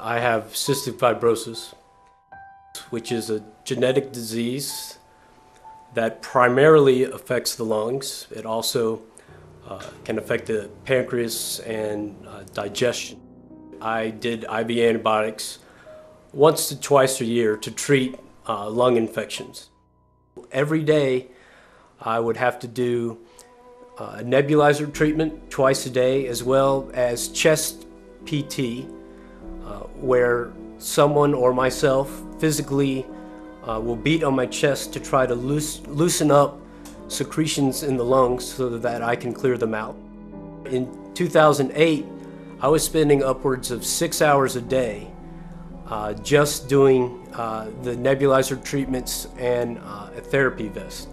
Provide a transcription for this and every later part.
I have cystic fibrosis, which is a genetic disease that primarily affects the lungs. It also can affect the pancreas and digestion. I did IV antibiotics once to twice a year to treat lung infections. Every day I would have to do a nebulizer treatment twice a day, as well as chest PT, where someone or myself physically will beat on my chest to try to loosen up secretions in the lungs so that I can clear them out. In 2008, I was spending upwards of 6 hours a day just doing the nebulizer treatments and a therapy vest.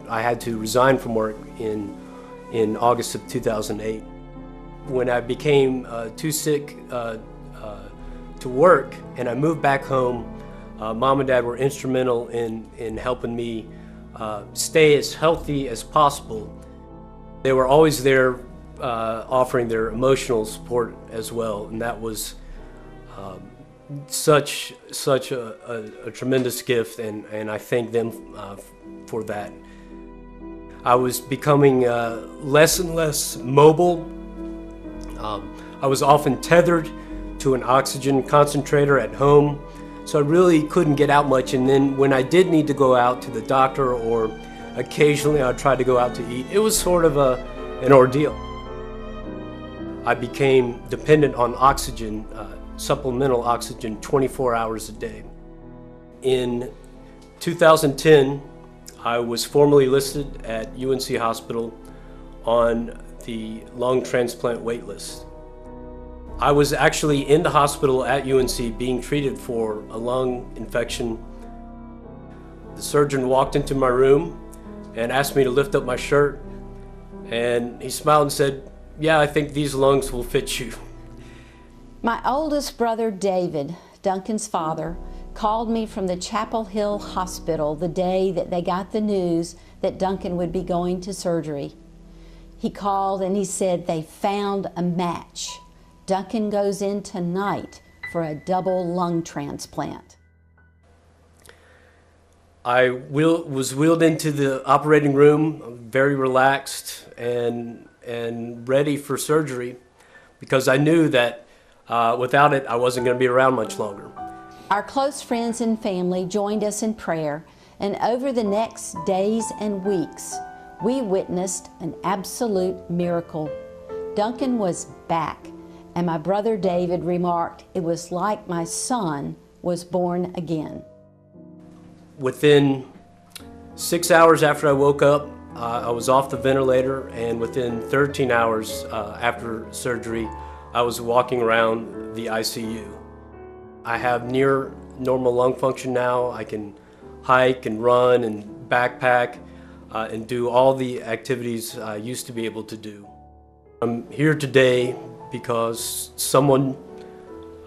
I had to resign from work in August of 2008. When I became too sick to work and I moved back home, Mom and Dad were instrumental in helping me stay as healthy as possible. They were always there offering their emotional support as well, and that was such a tremendous gift, and I thank them for that. I was becoming less and less mobile. I was often tethered to an oxygen concentrator at home, so I really couldn't get out much. And then when I did need to go out to the doctor, or occasionally I'd try to go out to eat, it was sort of an ordeal. I became dependent on oxygen, supplemental oxygen, 24 hours a day. In 2010, I was formally listed at UNC Hospital on the lung transplant wait list. I was actually in the hospital at UNC being treated for a lung infection. The surgeon walked into my room and asked me to lift up my shirt, and he smiled and said, "Yeah, I think these lungs will fit you." My oldest brother, David, Duncan's father, called me from the Chapel Hill Hospital the day that they got the news that Duncan would be going to surgery. He called and he said they found a match. Duncan goes in tonight for a double lung transplant. I was wheeled into the operating room, very relaxed and ready for surgery, because I knew that without it I wasn't going to be around much longer. Our close friends and family joined us in prayer, and over the next days and weeks, we witnessed an absolute miracle. Duncan was back, and my brother David remarked it was like my son was born again. Within 6 hours after I woke up, I was off the ventilator, and within 13 hours after surgery, I was walking around the ICU. I have near normal lung function now. I can hike and run and backpack and do all the activities I used to be able to do. I'm here today because someone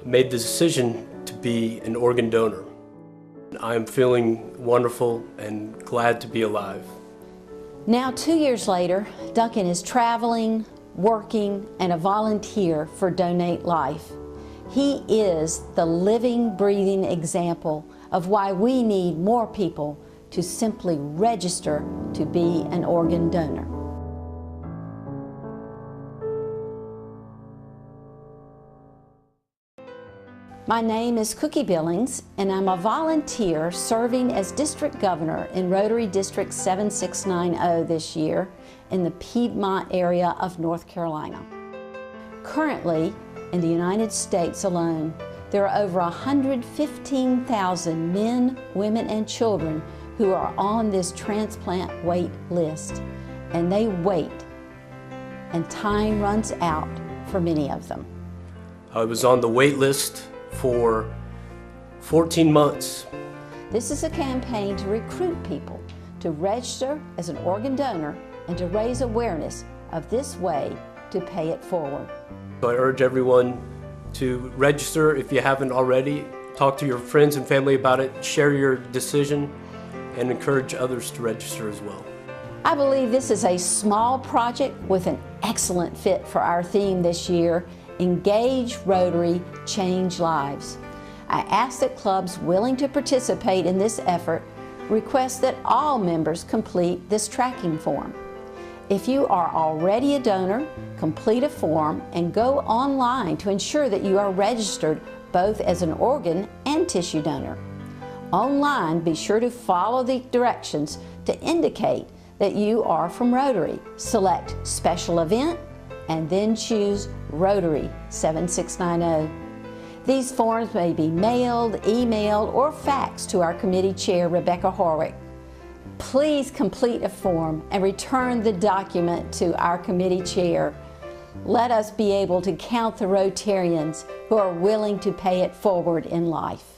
made the decision to be an organ donor. I'm feeling wonderful and glad to be alive. Now, 2 years later, Duncan is traveling, working, and a volunteer for Donate Life. He is the living, breathing example of why we need more people to simply register to be an organ donor. My name is Cookie Billings, and I'm a volunteer serving as District Governor in Rotary District 7690 this year in the Piedmont area of North Carolina. Currently, in the United States alone, there are over 115,000 men, women, and children who are on this transplant wait list, and they wait, and time runs out for many of them. I was on the wait list for 14 months. This is a campaign to recruit people to register as an organ donor and to raise awareness of this way to pay it forward. So I urge everyone to register if you haven't already. Talk to your friends and family about it, share your decision, and encourage others to register as well. I believe this is a small project with an excellent fit for our theme this year, Engage Rotary Change Lives. I ask that clubs willing to participate in this effort request that all members complete this tracking form. If you are already a donor, complete a form and go online to ensure that you are registered both as an organ and tissue donor. Online, be sure to follow the directions to indicate that you are from Rotary. Select Special Event and then choose Rotary 7690. These forms may be mailed, emailed, or faxed to our committee chair, Rebecca Horwick. Please complete a form and return the document to our committee chair. Let us be able to count the Rotarians who are willing to pay it forward in life.